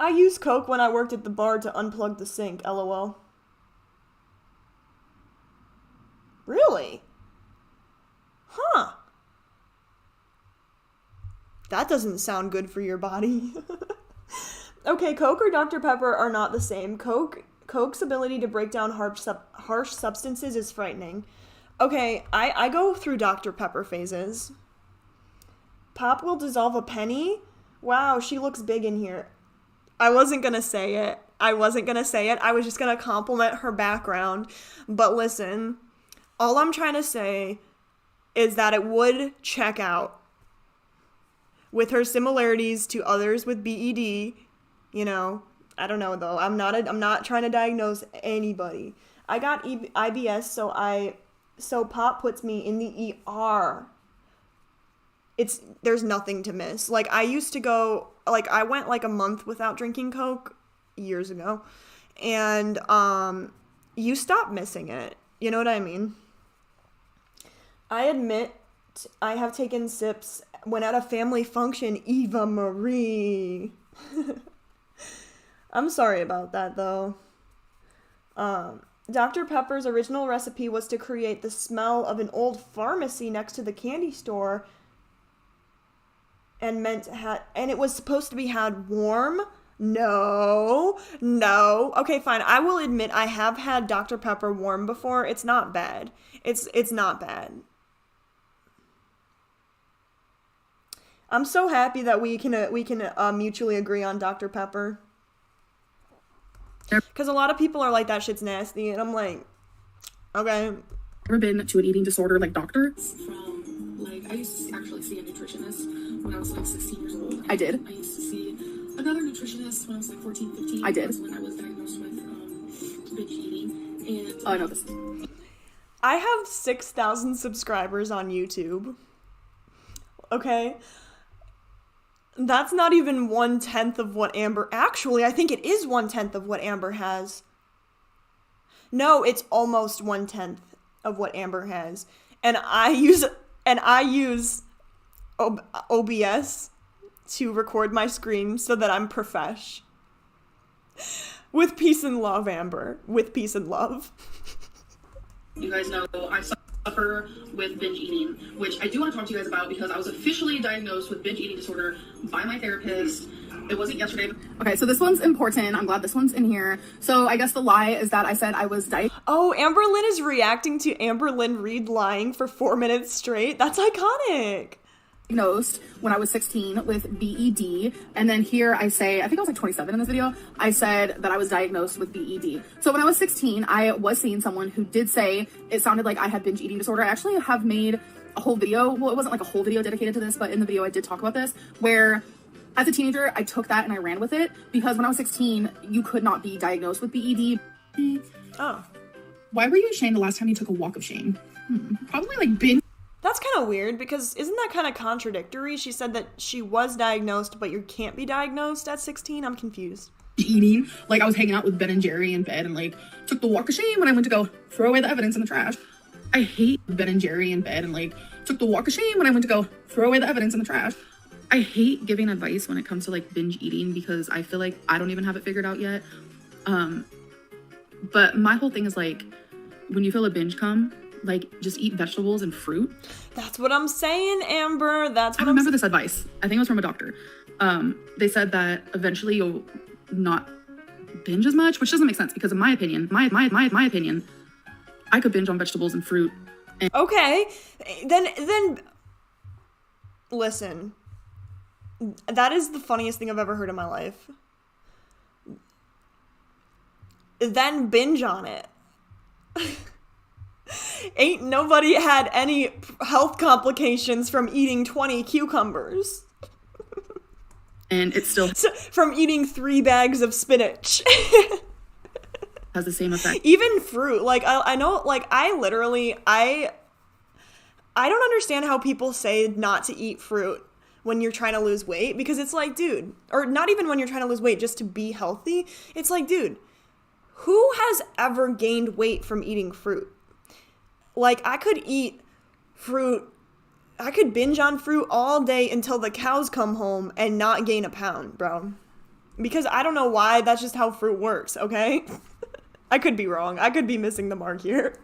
used Coke when I worked at the bar to unplug the sink, LOL. Really? Huh. That doesn't sound good for your body. Okay, Coke or Dr. Pepper are not the same. Coke's ability to break down harsh substances is frightening. Okay, I go through Dr. Pepper phases. Pop will dissolve a penny? Wow, she looks big in here. I wasn't gonna say it. I was just gonna compliment her background. But listen, all I'm trying to say is that it would check out. With her similarities to others with BED, you know, I don't know though. I'm not trying to diagnose anybody. I got IBS, so Pop puts me in the ER. There's nothing to miss. Like I used to go, like I went like a month without drinking Coke years ago, and you stop missing it. You know what I mean? I admit I have taken sips when at a family function. Eva Marie. I'm sorry about that though. Dr. Pepper's original recipe was to create the smell of an old pharmacy next to the candy store, and it was supposed to be had warm. No. Okay, fine. I will admit I have had Dr. Pepper warm before. It's not bad. It's not bad. I'm so happy that we can mutually agree on Dr. Pepper. Because a lot of people are like, that shit's nasty, and I'm like, okay. Never been to an eating disorder like doctor. From like I used to actually see a nutritionist nutritionist when I was like 16 years old. I did. I used to see another nutritionist when I was like 14, 15. I did. When I was diagnosed with binge eating. And oh, I know this. I have 6,000 subscribers on YouTube. Okay? That's not even 1/10 of what Amber... Actually, I think it is 1/10 of what Amber has. No, it's almost 1/10 of what Amber has. And I use OBS to record my screen so that I'm profesh. With peace and love, Amber. With peace and love. You guys know I suffer with binge eating, which I do want to talk to you guys about because I was officially diagnosed with binge eating disorder by my therapist. It wasn't yesterday. Okay, so this one's important. I'm glad this one's in here. So I guess the lie is that I said I was Oh, Amberlynn is reacting to Amberlynn Reid lying for 4 minutes straight. That's iconic. Diagnosed when I was 16 with BED, and then here I say, I think I was like 27 in this video, I said that I was diagnosed with BED. So when I was 16, I was seeing someone who did say it sounded like I had binge eating disorder. I actually have made a whole video, well, it wasn't like a whole video dedicated to this, but in the video I did talk about this, where as a teenager, I took that and I ran with it, because when I was 16, you could not be diagnosed with BED. Oh. Why were you ashamed the last time you took a walk of shame? Probably like binge. That's kind of weird, because isn't that kind of contradictory? She said that she was diagnosed, but you can't be diagnosed at 16? I'm confused. Eating, like I was hanging out with Ben and Jerry in bed and like took the walk of shame when I went to go throw away the evidence in the trash. I hate Ben and Jerry in bed and like took the walk of shame when I went to go throw away the evidence in the trash. I hate giving advice when it comes to like binge eating because I feel like I don't even have it figured out yet. But my whole thing is like, when you feel a binge come, like just eat vegetables and fruit. That's what I'm saying, Amber. That's what I remember this advice. I think it was from a doctor. They said that eventually you'll not binge as much, which doesn't make sense because in my opinion, my opinion, I could binge on vegetables and fruit. And okay, then listen. That is the funniest thing I've ever heard in my life. Then binge on it. Ain't nobody had any health complications from eating 20 cucumbers. And it's still from eating 3 bags of spinach. has the same effect. Even fruit. Like, I know, like, I don't understand how people say not to eat fruit when you're trying to lose weight, because it's like, dude, or not even when you're trying to lose weight, just to be healthy. It's like, dude, who has ever gained weight from eating fruit? Like, I could eat fruit, I could binge on fruit all day until the cows come home and not gain a pound, bro. Because I don't know why, that's just how fruit works, okay? I could be wrong. I could be missing the mark here.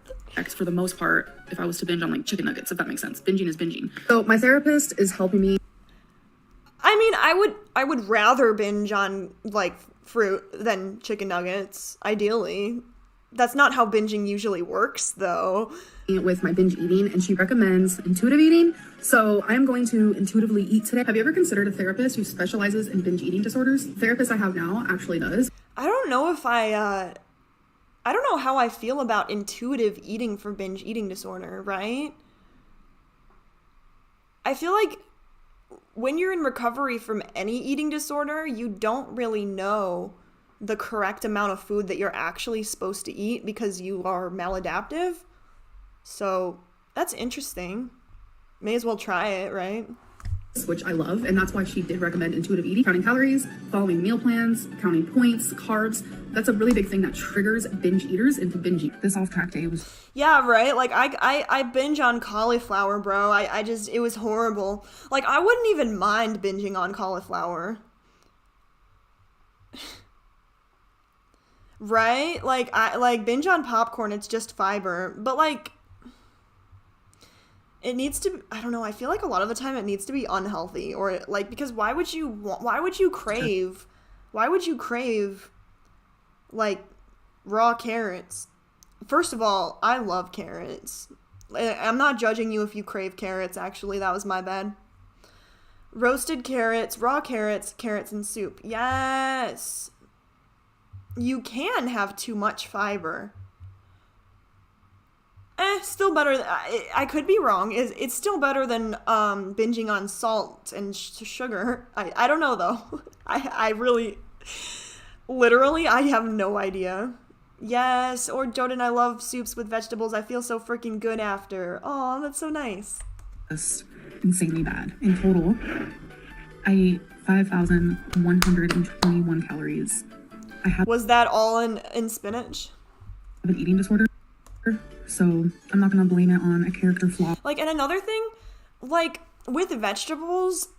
For the most part, if I was to binge on like chicken nuggets, if that makes sense. Binging is binging. So my therapist is helping me. I mean, I would rather binge on like fruit than chicken nuggets, ideally. That's not how binging usually works, though. With my binge eating, and she recommends intuitive eating. So I am going to intuitively eat today. Have you ever considered a therapist who specializes in binge eating disorders? The therapist I have now actually does. I don't know if I don't know how I feel about intuitive eating for binge eating disorder, right? I feel like when you're in recovery from any eating disorder, you don't really know the correct amount of food that you're actually supposed to eat because you are maladaptive. So that's interesting. May as well try it, right? Which I love, and that's why she did recommend intuitive eating, counting calories, following meal plans, counting points, carbs. That's a really big thing that triggers binge eaters into binging. This off-track day was... Yeah, right? Like, I binge on cauliflower, bro. It was horrible. Like, I wouldn't even mind binging on cauliflower. Right? Like, I binge on popcorn, it's just fiber. But, like... It needs to, I don't know, I feel like a lot of the time it needs to be unhealthy, or like, because why would you crave like raw carrots? First of all, I love carrots. I'm not judging you if you crave carrots, actually, that was my bad. Roasted carrots, raw carrots, carrots in soup. Yes. You can have too much fiber. Still better. I could be wrong. It's still better than binging on salt and sugar. I don't know though. I really, literally, I have no idea. Yes, or Jordan, I love soups with vegetables. I feel so freaking good after. Oh, that's so nice. Just insanely bad. In total, I ate 5,121 calories. Was that all in spinach? I have an eating disorder, so I'm not gonna blame it on a character flaw. Like, and another thing, like, with vegetables,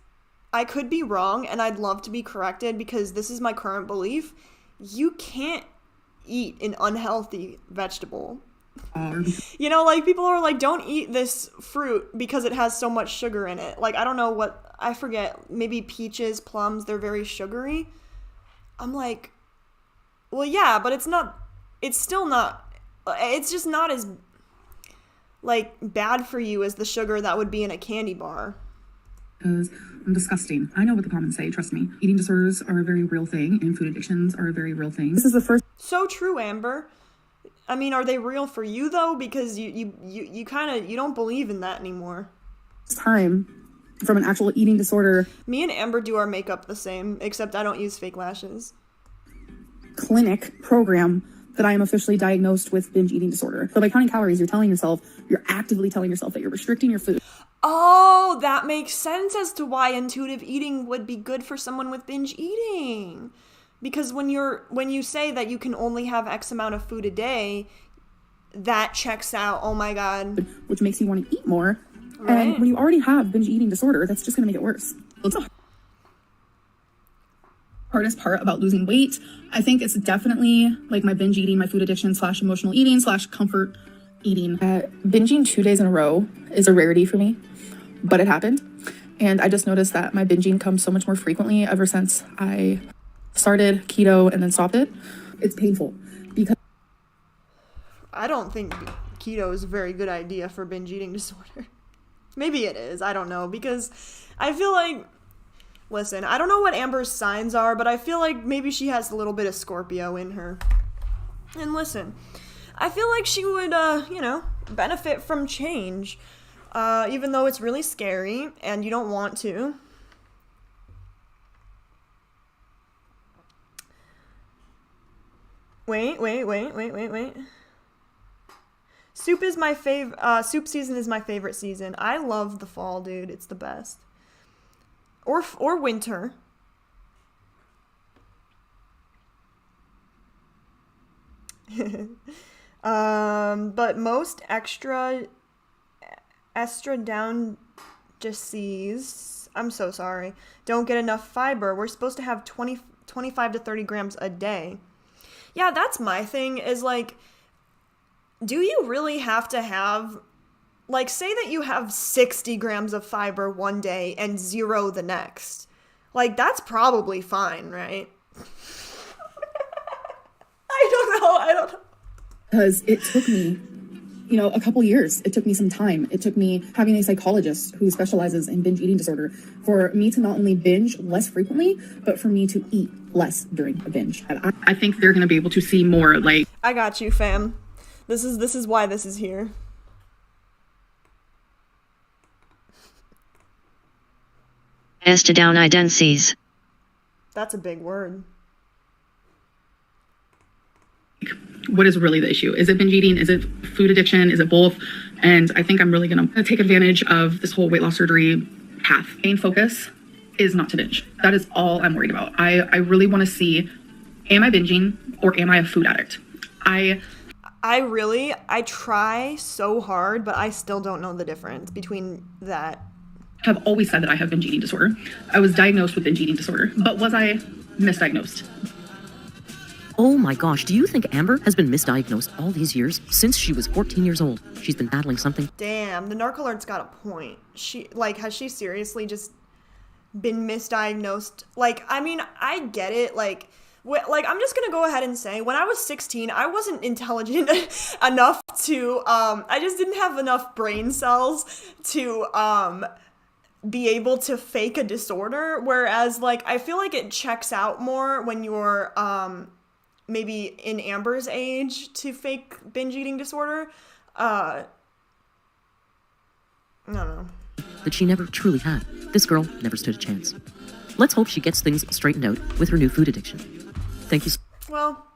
I could be wrong, and I'd love to be corrected because this is my current belief. You can't eat an unhealthy vegetable. You know, like, people are like, don't eat this fruit because it has so much sugar in it. Like, I don't know what, I forget, maybe peaches, plums, they're very sugary. I'm like, well, yeah, but it's still not, it's just not as, like, bad for you as the sugar that would be in a candy bar. Because I'm disgusting. I know what the comments say, trust me. Eating disorders are a very real thing, and food addictions are a very real thing. This is the first... So true, Amber. I mean, are they real for you, though? Because you kind of, you don't believe in that anymore. Time from an actual eating disorder. Me and Amber do our makeup the same, except I don't use fake lashes. Clinic program that I am officially diagnosed with binge eating disorder. So by counting calories, you're actively telling yourself that you're restricting your food. Oh, that makes sense as to why intuitive eating would be good for someone with binge eating. Because when you say that you can only have X amount of food a day, that checks out. Oh my God. Which makes you want to eat more. Right. And when you already have binge eating disorder, that's just going to make it worse. It's the hardest part about losing weight. I think it's definitely like my binge eating, my food addiction / emotional eating / comfort eating. Binging 2 days in a row is a rarity for me, but it happened. And I just noticed that my binging comes so much more frequently ever since I started keto and then stopped it. It's painful because I don't think keto is a very good idea for binge eating disorder. Maybe it is, I don't know, because I feel like, listen, I don't know what Amber's signs are, but I feel like maybe she has a little bit of Scorpio in her. And listen, I feel like she would, benefit from change, even though it's really scary and you don't want to. Wait. Soup season is my favorite season. I love the fall, dude. It's the best. Or winter. But most estradiol, I'm so sorry, don't get enough fiber. We're supposed to have 25 to 30 grams a day. Yeah, that's my thing, is like, do you really have to have, like, say that you have 60 grams of fiber one day and 0 the next. Like, that's probably fine, right? I don't know. because it took me, a couple years. It took me some time. It took me having a psychologist who specializes in binge eating disorder for me to not only binge less frequently, but for me to eat less during a binge. And I think they're going to be able to see more like... I got you, fam. This is why this is here. Estadownidenses. That's a big word. What is really the issue? Is it binge eating? Is it food addiction? Is it both? And I think I'm really going to take advantage of this whole weight loss surgery path. Main focus is not to binge. That is all I'm worried about. I really want to see, am I binging or am I a food addict? I try so hard, but I still don't know the difference between that. Have always said that I have binge eating disorder. I was diagnosed with binge eating disorder, but was I misdiagnosed? Oh my gosh, do you think Amber has been misdiagnosed all these years? Since she was 14 years old, she's been battling something. Damn, the narc alert's got a point. Has she seriously just been misdiagnosed? I get it, I'm just gonna go ahead and say, when I was 16, I wasn't intelligent enough to, I just didn't have enough brain cells to, be able to fake a disorder, whereas, I feel like it checks out more when you're, maybe in Amber's age to fake binge eating disorder. I don't know. that she never truly had. This girl never stood a chance. Let's hope she gets things straightened out with her new food addiction. Thank you. Well,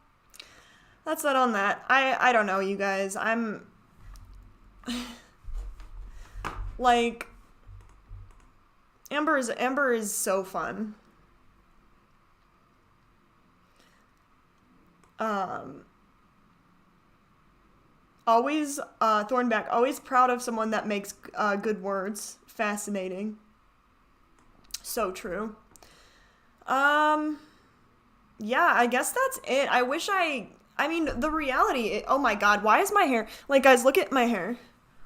that's that on that. I don't know, you guys. I'm like, Amber is so fun. Always, Thornback, always proud of someone that makes good words. Fascinating. So true. Yeah, I guess that's it. I mean, the reality, oh my god, why is my hair, like, guys, look at my hair.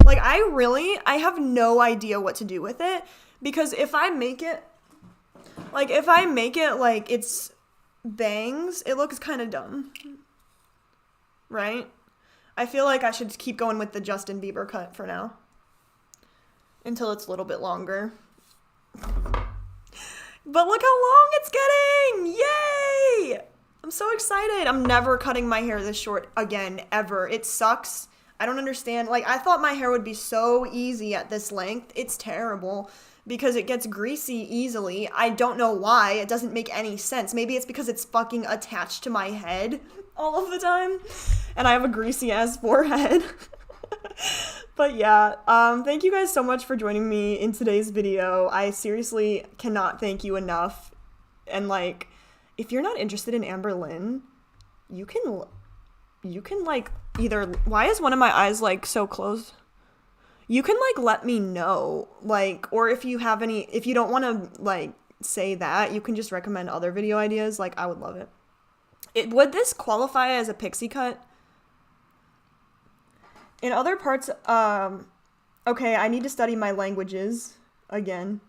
Like, I have no idea what to do with it, because if I make it, like, it's bangs, it looks kind of dumb. Right? I feel like I should keep going with the Justin Bieber cut for now. Until it's a little bit longer. But look how long it's getting! Yay! I'm so excited. I'm never cutting my hair this short again, ever. It sucks. I don't understand. Like, I thought my hair would be so easy at this length. It's terrible because it gets greasy easily. I don't know why. It doesn't make any sense. Maybe it's because it's fucking attached to my head all of the time. And I have a greasy ass forehead. But yeah, thank you guys so much for joining me in today's video. I seriously cannot thank you enough. And like, if you're not interested in Amberlynn, you can like either, why is one of my eyes like so closed? You can like let me know, like, or if you don't want to like say that, you can just recommend other video ideas. Like, I would love it. Would this qualify as a pixie cut? In other parts, okay, I need to study my languages again.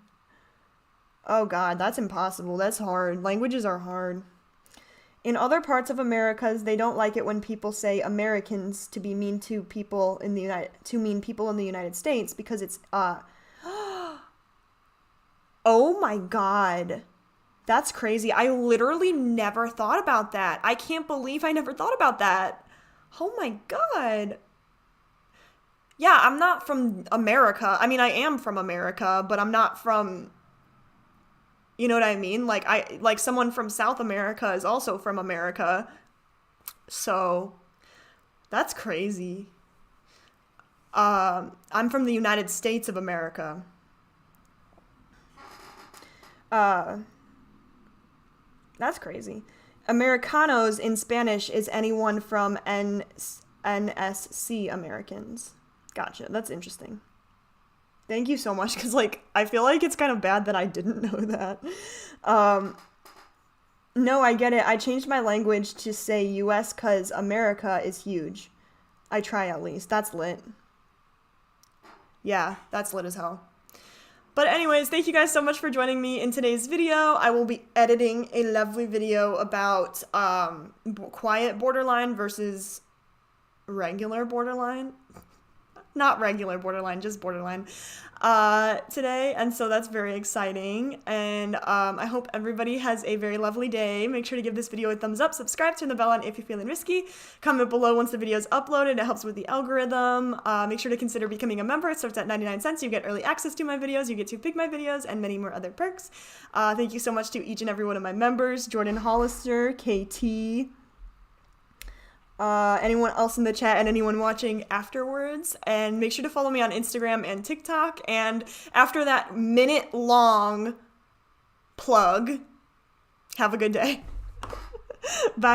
Oh god, that's impossible. That's hard. Languages are hard. In other parts of Americas, they don't like it when people say Americans to be mean to people in the United States because it's oh my god. That's crazy. I literally never thought about that. I can't believe I never thought about that. Oh my god. Yeah, I'm not from America. I mean, I am from America, but I'm not from, you know what I mean? Like someone from South America is also from America. So that's crazy. I'm from the United States of America. That's crazy. Americanos in Spanish is anyone from NSC Americans. Gotcha. That's interesting. Thank you so much, because, like, I feel like it's kind of bad that I didn't know that. No, I get it. I changed my language to say US because America is huge. I try at least. That's lit. Yeah, that's lit as hell. But anyways, thank you guys so much for joining me in today's video. I will be editing a lovely video about quiet borderline versus regular borderline. Not regular borderline, just borderline today. And so that's very exciting. And I hope everybody has a very lovely day. Make sure to give this video a thumbs up, subscribe, turn the bell on if you're feeling risky. Comment below once the video is uploaded. It helps with the algorithm. Make sure to consider becoming a member. It starts at 99 cents. You get early access to my videos. You get to pick my videos and many more other perks. Thank you so much to each and every one of my members. Jordan Hollister, KT, anyone else in the chat, and anyone watching afterwards. And make sure to follow me on Instagram and TikTok. And after that minute-long plug, have a good day. Bye.